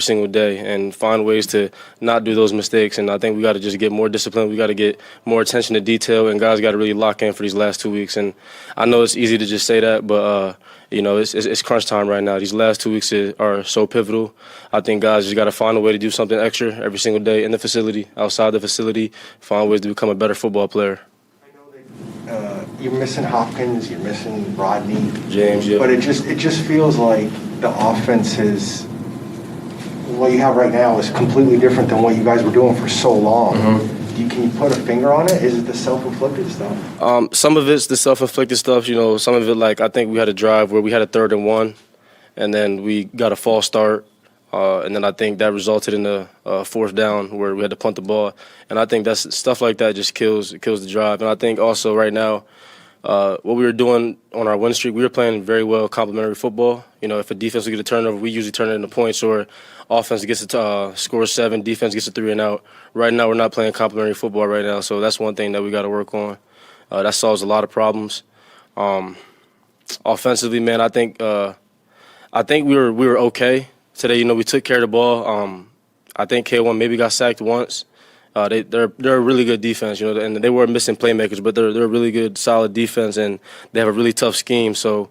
single day and find ways to not do those mistakes. And I think we got to just get more discipline. We got to get more attention to detail, and guys got to really lock in for these last 2 weeks. And I know it's easy to just say that, but it's crunch time right now. These last 2 weeks are so pivotal. I think guys just got to find a way to do something extra every single day in the facility, outside the facility, find ways to become a better football player. You're missing Hopkins, you're missing Rodney, James, yeah. But it just feels like the offense is, what you have right now is completely different than what you guys were doing for so long. Mm-hmm. Can you put a finger on it? Is it the self-inflicted stuff? Some of it's the self-inflicted stuff. Some of it, like I think we had a drive where we had a 3rd and 1, and then we got a false start. And then I think that resulted in a 4th down where we had to punt the ball. And I think that's stuff like that just kills the drive. And I think also right now, what we were doing on our win streak, we were playing very well complementary football. If a defense would get a turnover, we usually turn it into points, or offense gets to score 7, defense gets a 3 and out. Right now, we're not playing complementary football right now, so that's one thing that we got to work on. That solves a lot of problems. Offensively, man, I think we were okay today. We took care of the ball. I think K1 maybe got sacked once. They're a really good defense, and they were missing playmakers, but they're a really good, solid defense, and they have a really tough scheme. So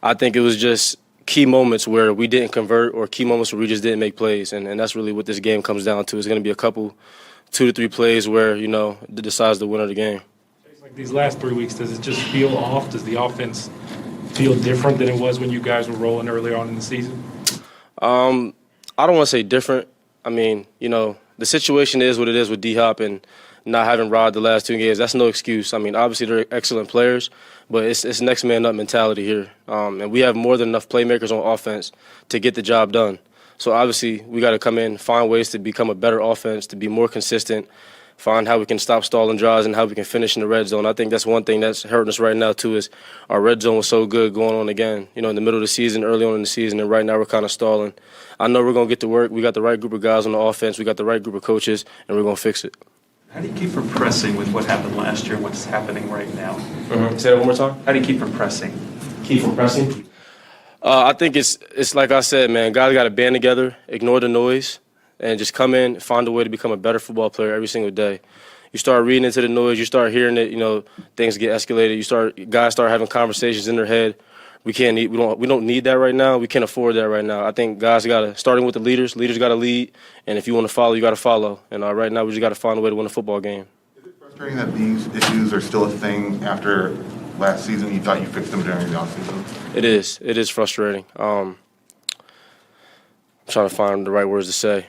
I think it was just key moments where we didn't convert, or key moments where we just didn't make plays, and that's really what this game comes down to. It's going to be a couple, 2 to 3 plays where that decides the winner of the game. Like these last 3 weeks, does it just feel off? Does the offense feel different than it was when you guys were rolling earlier on in the season? I don't want to say different. I mean, the situation is what it is with D-Hop, and not having Rod the last 2 games, that's no excuse. I mean, obviously they're excellent players, but it's next man up mentality here. And we have more than enough playmakers on offense to get the job done. So obviously we got to come in, find ways to become a better offense, to be more consistent, find how we can stop stalling drives and how we can finish in the red zone. I think that's one thing that's hurting us right now too, is our red zone was so good going on again, in the middle of the season, early on in the season, and right now we're kind of stalling. I know we're going to get to work. We got the right group of guys on the offense. We got the right group of coaches, and we're going to fix it. How do you keep from pressing with what happened last year and what's happening right now? Mm-hmm. Say that one more time. How do you keep from pressing? Keep from pressing? I think it's like I said, man, guys got to band together, ignore the noise, and just come in, find a way to become a better football player every single day. You start reading into the noise, you start hearing it, things get escalated. Guys start having conversations in their head. We don't need that right now. We can't afford that right now. I think guys starting with the leaders got to lead, and if you want to follow, you got to follow. And right now we just got to find a way to win a football game. Is it frustrating that these issues are still a thing after last season? You thought you fixed them during the offseason? It is frustrating. I'm trying to find the right words to say.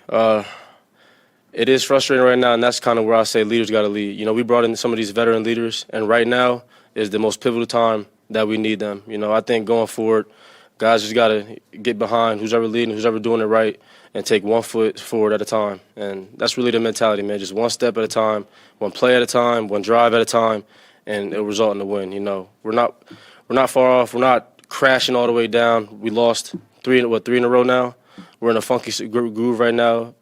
It is frustrating right now, and that's kind of where I say leaders got to lead. We brought in some of these veteran leaders, and right now is the most pivotal time that we need them. I think going forward, guys just got to get behind who's ever leading, who's ever doing it right, and take 1 foot forward at a time. And that's really the mentality, man. Just 1 step at a time, 1 play at a time, 1 drive at a time, and it'll result in the win. We're not far off. We're not crashing all the way down. We lost 3 in a row now. We're in a funky groove right now.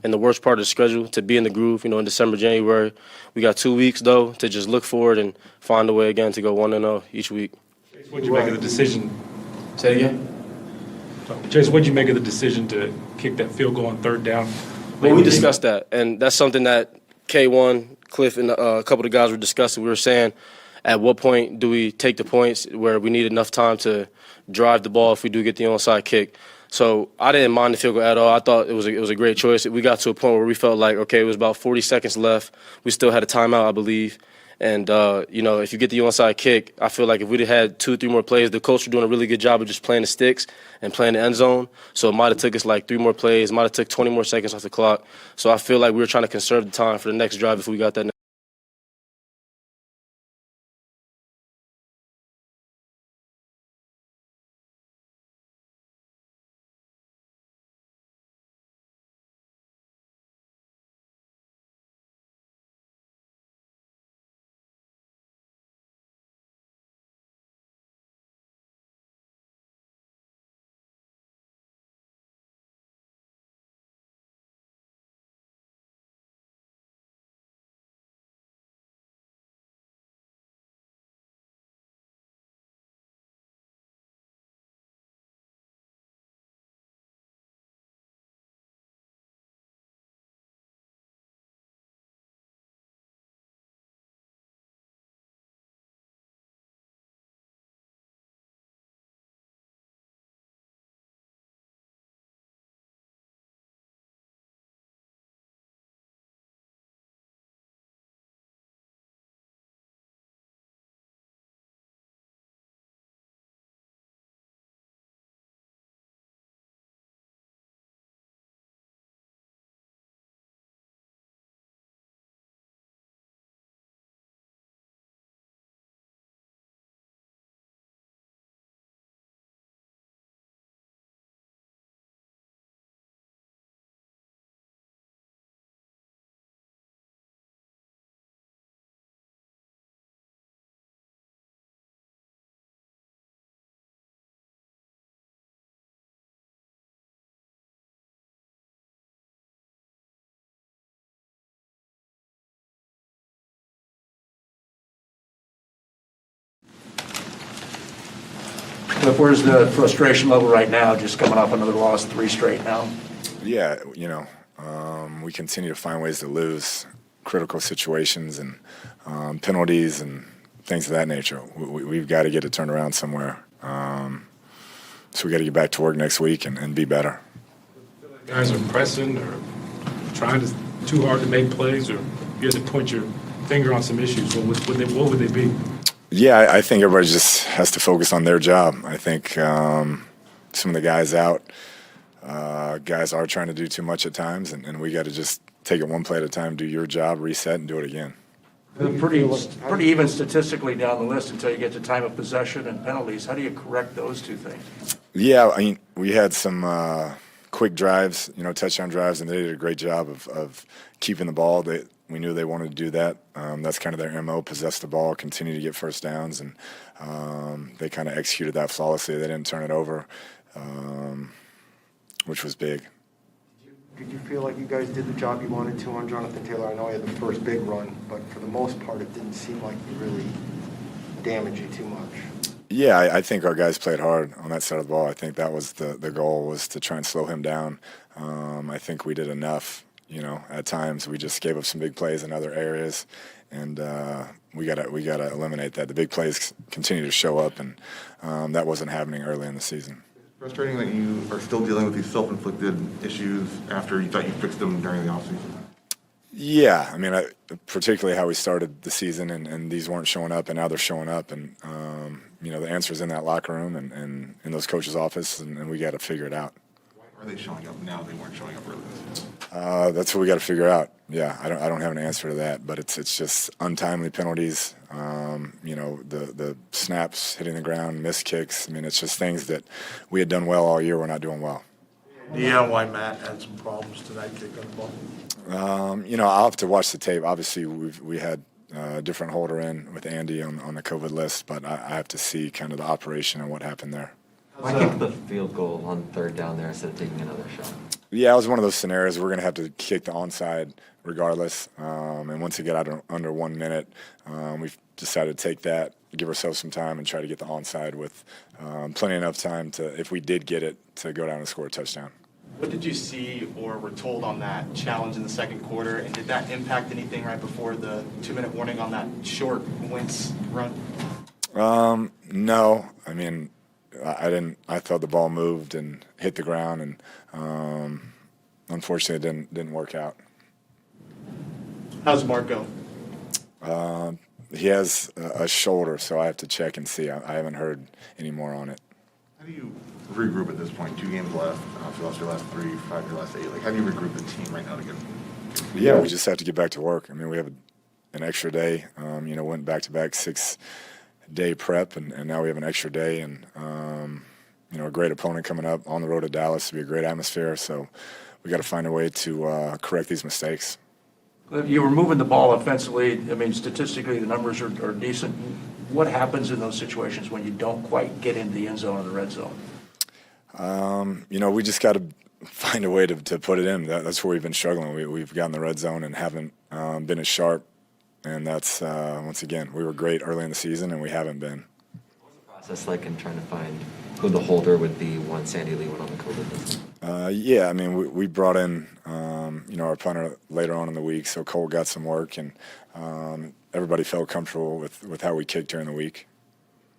In the worst part of the schedule, to be in the groove, in December, January. We got 2 weeks, though, to just look forward and find a way again to go 1-0 each week. What did you make of the decision? Say it again? Chase, what did you make of the decision to kick that field goal on 3rd down? Well, we discussed that, and that's something that K1, Cliff, and a couple of the guys were discussing. We were saying, at what point do we take the points where we need enough time to drive the ball if we do get the onside kick? So I didn't mind the field goal at all. I thought it was a great choice. We got to a point where we felt like, okay, it was about 40 seconds left. We still had a timeout, I believe. And, if you get the onside kick, I feel like if we'd have had 2 or 3 more plays, the Colts were doing a really good job of just playing the sticks and playing the end zone. So it might have took us like 3 more plays, might have took 20 more seconds off the clock. So I feel like we were trying to conserve the time for the next drive if we got that. Cliff, where's the frustration level right now, just coming off another loss, 3 straight now? Yeah, we continue to find ways to lose critical situations and penalties and things of that nature. We've got to get it turned around somewhere. So we got to get back to work next week and be better. Guys are pressing or trying too hard to make plays, or you had to point your finger on some issues. What would they be? Yeah, I think everybody just has to focus on their job. I think some of the guys out, guys are trying to do too much at times, and we got to just take it one play at a time, do your job, reset, and do it again. Pretty even statistically down the list until you get to time of possession and penalties. How do you correct those two things? Yeah, I mean, we had some quick drives, touchdown drives, and they did a great job of keeping the ball. We knew they wanted to do that. That's kind of their MO, possess the ball, continue to get first downs, and they kind of executed that flawlessly. They didn't turn it over, which was big. Did you feel like you guys did the job you wanted to on Jonathan Taylor? I know he had the first big run, but for the most part, it didn't seem like he really damaged you too much. Yeah, I think our guys played hard on that side of the ball. I think that was the goal, was to try and slow him down. I think we did enough. At times we just gave up some big plays in other areas, and we gotta eliminate that. The big plays continue to show up, and that wasn't happening early in the season. Frustrating that you are still dealing with these self-inflicted issues after you thought you fixed them during the offseason. Yeah, I mean, particularly how we started the season, and these weren't showing up, and now they're showing up, and the answer's in that locker room and in those coaches' office, and we got to figure it out. Why are they showing up now? They weren't showing up earlier this season. That's what we got to figure out. Yeah, I don't have an answer to that, but it's just untimely penalties. The snaps hitting the ground, missed kicks. I mean, it's just things that we had done well all year. We're not doing well. Yeah, why Matt had some problems tonight kicking the ball. I'll have to watch the tape. Obviously, we had a different holder in with Andy on the COVID list, but I have to see kind of the operation and what happened there. Why kick the field goal on 3rd down there instead of taking another shot? Yeah, it was one of those scenarios. We're going to have to kick the onside regardless. And once it got under 1 minute, we've decided to take that, give ourselves some time, and try to get the onside with plenty enough time to, if we did get it, to go down and score a touchdown. What did you see or were told on that challenge in the second quarter, and did that impact anything right before the 2-minute warning on that short Wentz run? No, I mean, I didn't. I thought the ball moved and hit the ground, and unfortunately, it didn't work out. How's Marco? He has a shoulder, so I have to check and see. I haven't heard any more on it. How do you regroup at this point? 2 games left. You lost your last 3, 5 your last 8. Like, how do you regroup the team right now to get? Yeah, we just have to get back to work. I mean, we have an extra day. Went back-to-back 6-day prep, and now we have an extra day, and a great opponent coming up on the road to Dallas. To be a great atmosphere. So we got to find a way to correct these mistakes. You were moving the ball offensively. I mean, statistically, the numbers are decent. What happens in those situations when you don't quite get into the end zone or the red zone? We just got to find a way to put it in. That's where we've been struggling. We've gotten the red zone and haven't been as sharp. And that's, once again, we were great early in the season, and we haven't been. What was the process like in trying to find who the holder would be once Sandy Lee went on the COVID list? Yeah, I mean, we brought in, our punter later on in the week, so Cole got some work, and everybody felt comfortable with how we kicked during the week.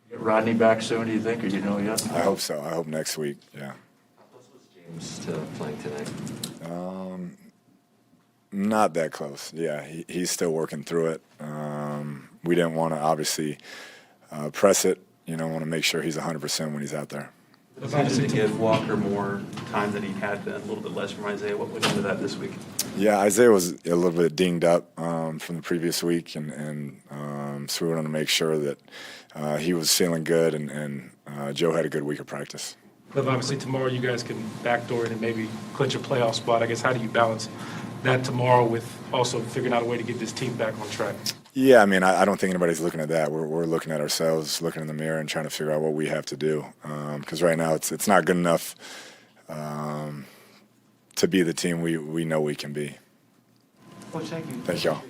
Get Rodney back soon, do you think, or you know yet? I hope so. I hope next week, yeah. How close was James to playing tonight? Not that close. Yeah, he's still working through it. We didn't want to obviously press it. Want to make sure he's 100% when he's out there. Decided to give Walker more time than he had been, a little bit less from Isaiah. What went into that this week? Yeah, Isaiah was a little bit dinged up from the previous week, and so we wanted to make sure that he was feeling good, and Joe had a good week of practice. But obviously tomorrow you guys can backdoor it and maybe clinch a playoff spot. I guess, how do you balance that tomorrow with also figuring out a way to get this team back on track? Yeah, I mean, I don't think anybody's looking at that. We're looking at ourselves, looking in the mirror, and trying to figure out what we have to do. Because right now it's not good enough to be the team we know we can be. Coach, thank you. Thank y'all.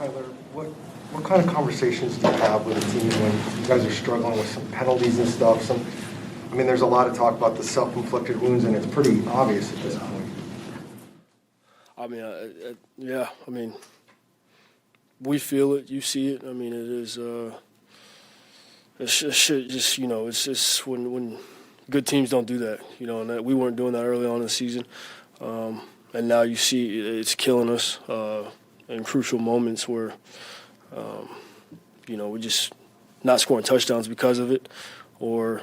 Tyler, what kind of conversations do you have with the team when you guys are struggling with some penalties and stuff? I mean, there's a lot of talk about the self-inflicted wounds, and it's pretty obvious at this point. I mean, yeah. I mean, we feel it. You see it. I mean, it is. It's just it's just when good teams don't do that. And that we weren't doing that early on in the season, and now you see it's killing us in crucial moments where we're just not scoring touchdowns because of it, or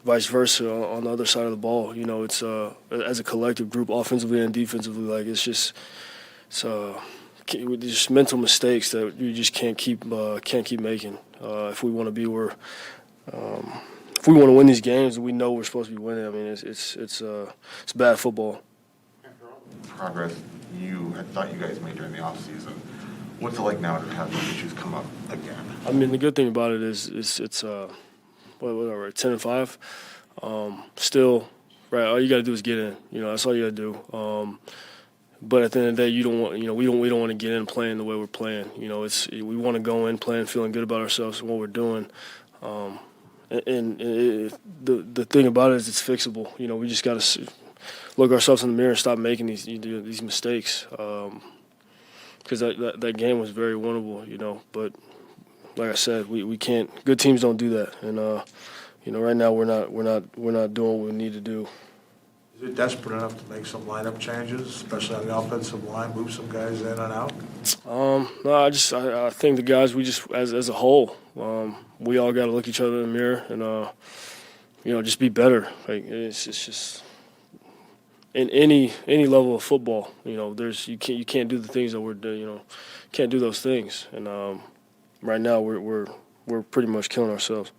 vice versa on the other side of the ball. It's as a collective group, offensively and defensively, like it's just mental mistakes that you just can't keep making. If we want to be where, if we want to win these games, we know we're supposed to be winning. I mean, it's bad football. Progress I thought you guys made during the offseason. What's it like now to have these issues come up again? I mean, the good thing about it is it's 10-5. Still, right? All you got to do is get in. That's all you got to do. But at the end of the day, you don't want we don't want to get in playing the way we're playing. We want to go in playing, feeling good about ourselves and what we're doing. The thing about it is it's fixable. We just got to look ourselves in the mirror and stop making these mistakes. Because that game was very winnable. But like I said, we can't. Good teams don't do that, and right now we're not doing what we need to do. Is it desperate enough to make some lineup changes, especially on the offensive line, move some guys in and out? No, I think the guys, we just as a whole, we all got to look each other in the mirror and just be better. Like it's just in any level of football, you can't do the things that we're doing. Can't do those things, and right now we're pretty much killing ourselves.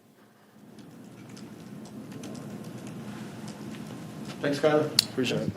Thanks, Skyler. Appreciate it.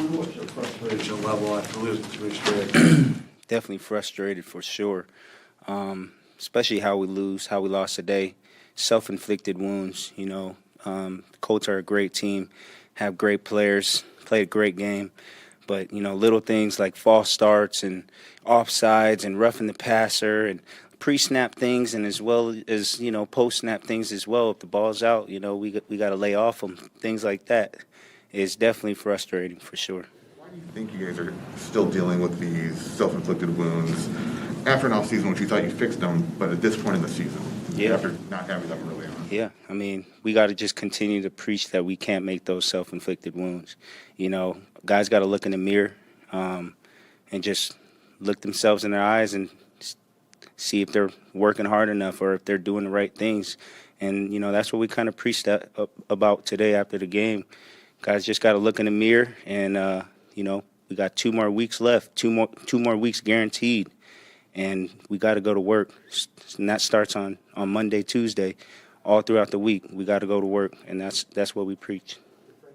What's your frustration level after losing 3 straight? Definitely frustrated for sure, especially how we lost today. Self-inflicted wounds, you know. Colts are a great team, have great players, played a great game. But, you know, little things like false starts and offsides and roughing the passer and pre-snap things, and as well as, you know, post-snap things as well. If the ball's out, you know, we got to lay off them. Things like that is definitely frustrating for sure. Why do you think you guys are still dealing with these self-inflicted wounds after an off-season which you thought you fixed them, but at this point in the season, Yeah. after not having them early on? Yeah, I mean, we got to just continue to preach that we can't make those self-inflicted wounds. You know, guys got to look in the mirror and just look themselves in their eyes and see if they're working hard enough or if they're doing the right things. And, you know, that's what we kind of preached about today after the game. Guys just got to look in the mirror and, you know, we got 2 more weeks left, two more weeks guaranteed. And we got to go to work. And that starts on Monday, Tuesday. All throughout the week, we got to go to work, and that's what we preach.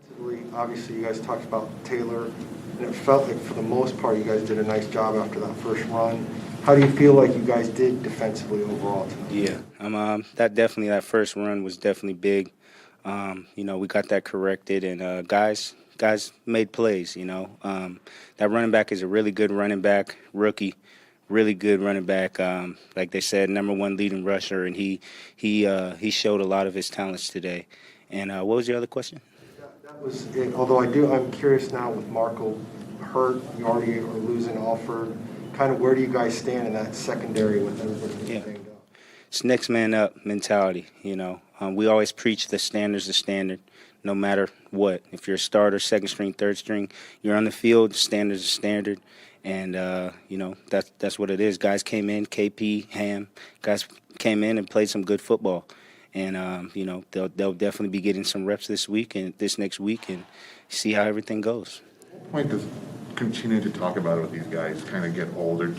Defensively, obviously, you guys talked about Taylor, and it felt like for the most part you guys did a nice job after that first run. How do you feel like you guys did defensively overall tonight? Yeah, that first run was definitely big. You know, we got that corrected, and guys made plays. You know, that running back is a really good running back, rookie. Really good running back, like they said, #1 leading rusher, and he showed a lot of his talents today. And what was your other question? That was it. Although I'm curious now with Marco hurt, you already are losing Alford. Kind of where do you guys stand in that secondary with everybody being banged up? It's next man up mentality. You know, we always preach the standard's the standard, no matter what. If you're a starter, second string, third string, you're on the field. The standard's the standard. And, you know, that's what it is. Guys came in, KP, Ham, guys came in and played some good football. And, you know, they'll definitely be getting some reps this next week and see how everything goes. At what point does continuing to talk about it with these guys kind of get old, or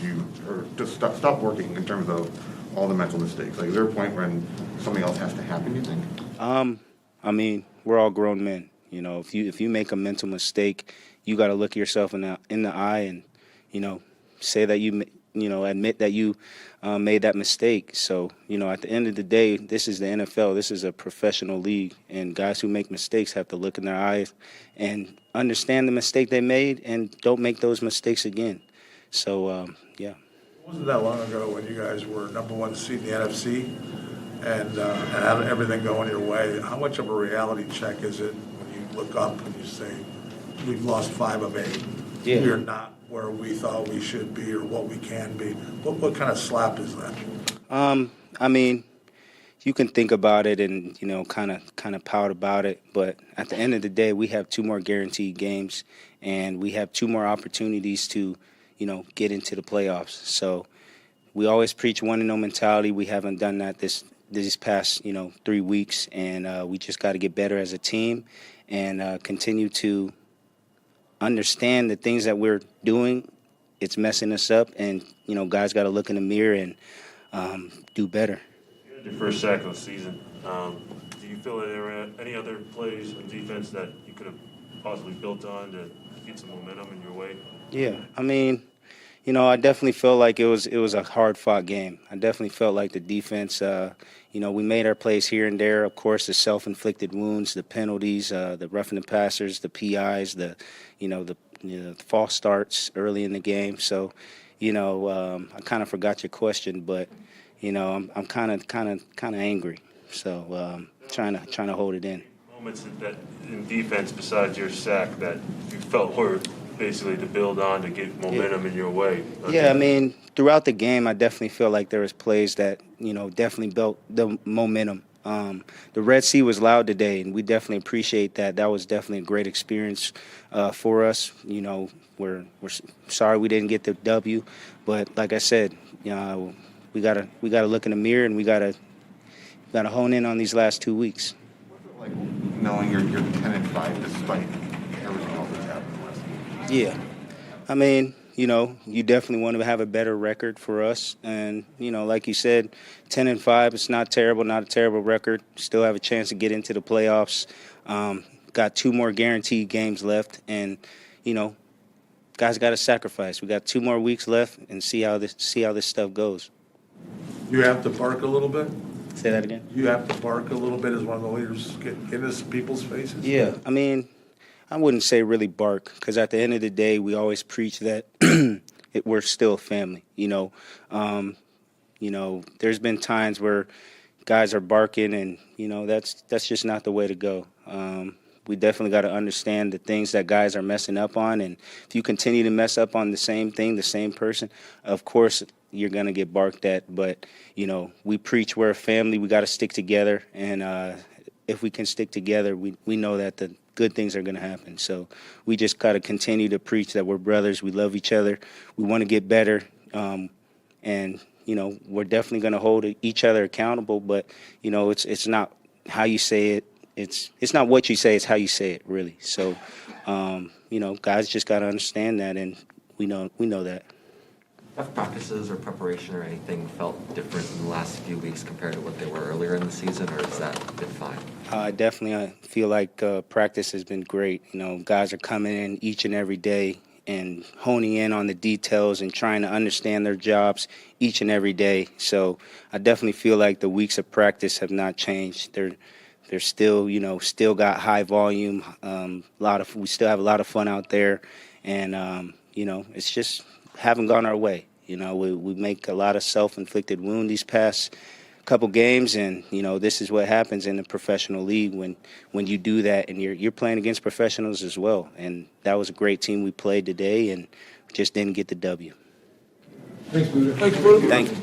just stop working in terms of all the mental mistakes? Like, is there a point when something else has to happen, you think? I mean, we're all grown men. You know, if you make a mental mistake, you got to look yourself in the eye and, you know, say that admit that you made that mistake. So, you know, at the end of the day, this is the NFL. This is a professional league, and guys who make mistakes have to look in their eyes and understand the mistake they made and don't make those mistakes again. So, yeah. It wasn't that long ago when you guys were #1 seed in the NFC and had everything going your way. How much of a reality check is it when you look up and you say, we've lost 5 of 8? Yeah. We're not where we thought we should be or what we can be. What kind of slap is that? I mean, you can think about it and, you know, kind of pout about it, but at the end of the day, we have 2 more guaranteed games, and we have 2 more opportunities to, you know, get into the playoffs. So we always preach 1-0 mentality. We haven't done that this past, you know, 3 weeks, and we just got to get better as a team and continue to understand the things that we're doing. It's messing us up, and, you know, guys got to look in the mirror and do better. You had your first sack of the season. Do you feel that there were any other plays on defense that you could have possibly built on to get some momentum in your way? Yeah, I mean, you know, I definitely felt like it was a hard-fought game. I definitely felt like the defense, you know, we made our plays here and there. Of course, the self-inflicted wounds, the penalties, the roughing the passers, the PIs, the false starts early in the game. So, you know, I kind of forgot your question, but, you know, I'm kind of angry. So, trying to hold it in. Moments in defense besides your sack that you felt were basically to build on to get momentum in your way. Yeah, I mean, throughout the game, I definitely feel like there was plays that, you know, definitely built the momentum. The Red Sea was loud today, and we definitely appreciate that. That was definitely a great experience for us. You know, we're sorry we didn't get the W, but like I said, you know, we gotta look in the mirror, and we gotta hone in on these last 2 weeks. Like knowing you're 10-5 despite everything else that's happened last week. Yeah. I mean, you know, you definitely want to have a better record for us. And, you know, like you said, 10-5, it's not terrible, not a terrible record. Still have a chance to get into the playoffs. Got 2 more guaranteed games left. And, guys got to sacrifice. We got 2 more weeks left and see how this stuff goes. You have to bark a little bit? Say that again. You have to bark a little bit as one of the leaders, get into people's faces? Yeah, I mean, I wouldn't say really bark, because at the end of the day, we always preach that we're still a family. There's been times where guys are barking, and that's just not the way to go. We definitely got to understand the things that guys are messing up on, and if you continue to mess up on the same thing, the same person, of course you're gonna get barked at. But we preach we're a family. We got to stick together, and if we can stick together, we know that the good things are gonna happen. So we just got to continue to preach that we're brothers. We love each other. We want to get better, and we're definitely gonna hold each other accountable. But it's not how you say it. It's not what you say, it's how you say it, really. So, guys just got to understand that, and we know that. Have practices or preparation or anything felt different in the last few weeks compared to what they were earlier in the season, or has that been fine? I feel like practice has been great. Guys are coming in each and every day and honing in on the details and trying to understand their jobs each and every day. So I definitely feel like the weeks of practice have not changed. They're still, still got high volume. We still have a lot of fun out there, and it's just haven't gone our way. We make a lot of self-inflicted wounds these past couple games, and this is what happens in the professional league when you do that, and you're playing against professionals as well. And that was a great team we played today, and just didn't get the W. Thanks, Buddha. Thank you.